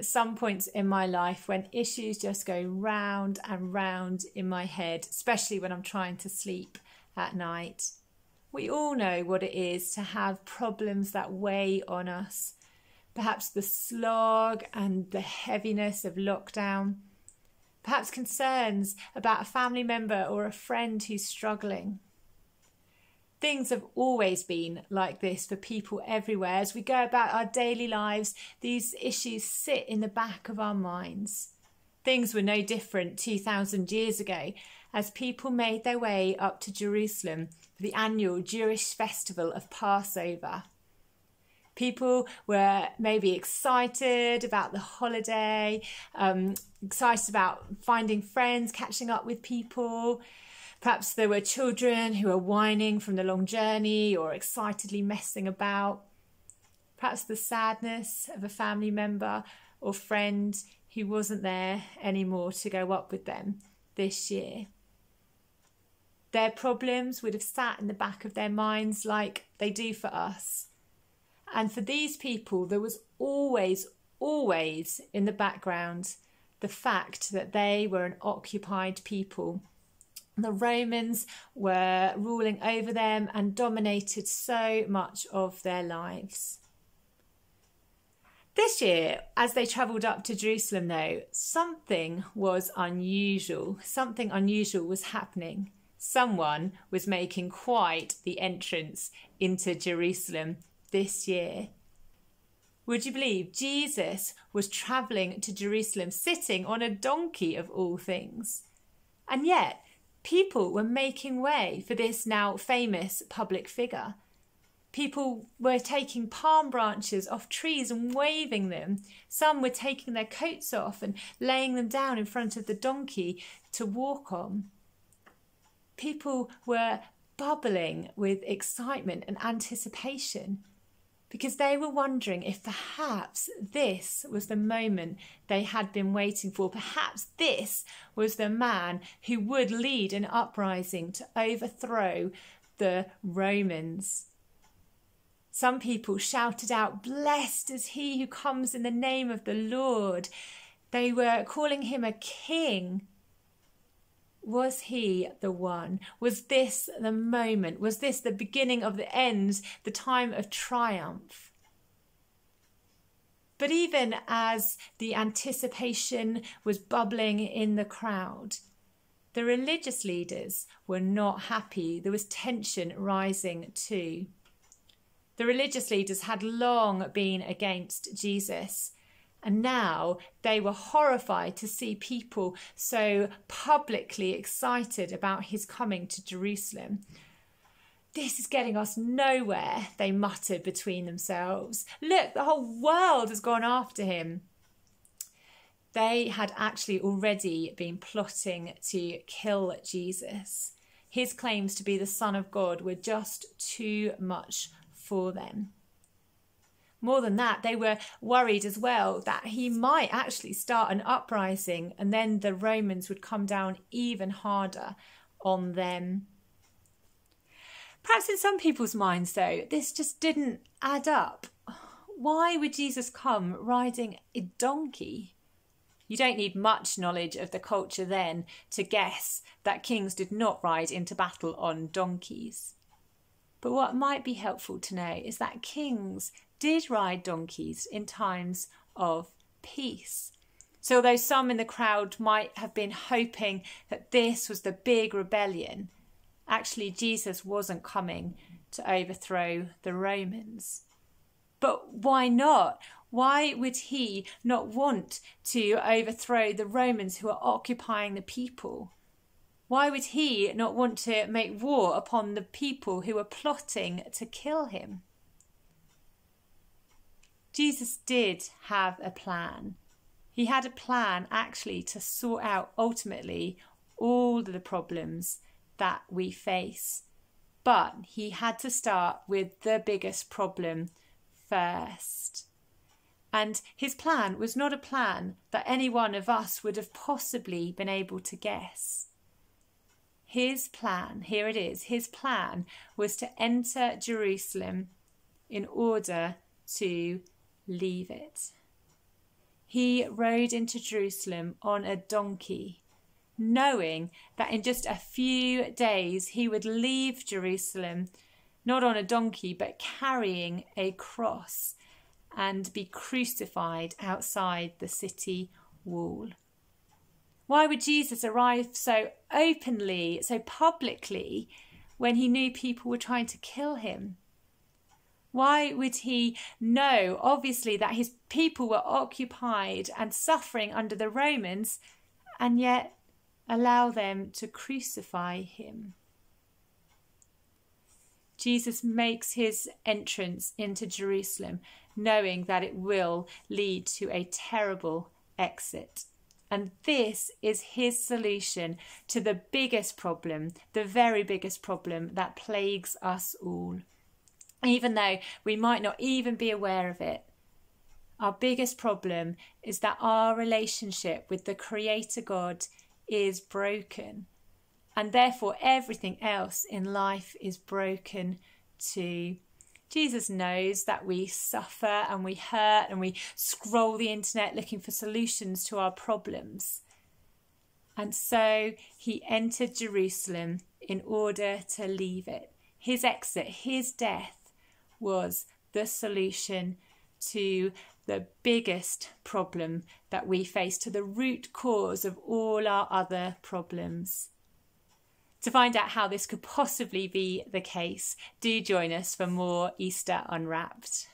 at some points in my life when issues just go round and round in my head, especially when I'm trying to sleep at night. We all know what it is to have problems that weigh on us. Perhaps the slog and the heaviness of lockdown. Perhaps concerns about a family member or a friend who's struggling. Things have always been like this for people everywhere. As we go about our daily lives, these issues sit in the back of our minds. Things were no different 2,000 years ago as people made their way up to Jerusalem for the annual Jewish festival of Passover. People were maybe excited about the holiday, excited about finding friends, catching up with people. Perhaps there were children who were whining from the long journey or excitedly messing about. Perhaps the sadness of a family member or friend who wasn't there anymore to go up with them this year. Their problems would have sat in the back of their minds like they do for us. And for these people, there was always in the background the fact that they were an occupied people. The Romans were ruling over them and dominated so much of their lives. This year, as they travelled up to Jerusalem, though, something was unusual. Something unusual was happening. Someone was making quite the entrance into Jerusalem this year. Would you believe Jesus was travelling to Jerusalem sitting on a donkey of all things? And yet, people were making way for this now famous public figure. People were taking palm branches off trees and waving them. Some were taking their coats off and laying them down in front of the donkey to walk on. People were bubbling with excitement and anticipation because they were wondering if perhaps this was the moment they had been waiting for. Perhaps this was the man who would lead an uprising to overthrow the Romans. Some people shouted out, "Blessed is he who comes in the name of the Lord." They were calling him a king. Was he the one? Was this the moment? Was this the beginning of the end, the time of triumph? But even as the anticipation was bubbling in the crowd, the religious leaders were not happy. There was tension rising too. The religious leaders had long been against Jesus, and now they were horrified to see people so publicly excited about his coming to Jerusalem. "This is getting us nowhere," they muttered between themselves. "Look, the whole world has gone after him." They had actually already been plotting to kill Jesus. His claims to be the Son of God were just too much for them. More than that, they were worried as well that he might actually start an uprising and then the Romans would come down even harder on them. Perhaps in some people's minds, though, this just didn't add up. Why would Jesus come riding a donkey? You don't need much knowledge of the culture then to guess that kings did not ride into battle on donkeys. But what might be helpful to know is that kings did ride donkeys in times of peace. So although some in the crowd might have been hoping that this was the big rebellion, actually Jesus wasn't coming to overthrow the Romans. But why not? Why would he not want to overthrow the Romans who are occupying the people? Why would he not want to make war upon the people who are plotting to kill him? Jesus did have a plan. He had a plan actually to sort out ultimately all of the problems that we face. But he had to start with the biggest problem first. And his plan was not a plan that any one of us would have possibly been able to guess. His plan, here it is, his plan was to enter Jerusalem in order to leave it. he rode into Jerusalem on a donkey, knowing that in just a few days he would leave Jerusalem, not on a donkey, but carrying a cross, and be crucified outside the city wall. Why would Jesus arrive so openly, so publicly, when he knew people were trying to kill him? Why would he know, obviously, that his people were occupied and suffering under the Romans, and yet allow them to crucify him? Jesus makes his entrance into Jerusalem, knowing that it will lead to a terrible exit. And this is his solution to the biggest problem, the very biggest problem that plagues us all. Even though we might not even be aware of it, our biggest problem is that our relationship with the Creator God is broken. And therefore everything else in life is broken too. Jesus knows that we suffer and we hurt and we scroll the internet looking for solutions to our problems. And so he entered Jerusalem in order to leave it. His exit, his death, was the solution to the biggest problem that we face, to the root cause of all our other problems. To find out how this could possibly be the case, do join us for more Easter Unwrapped.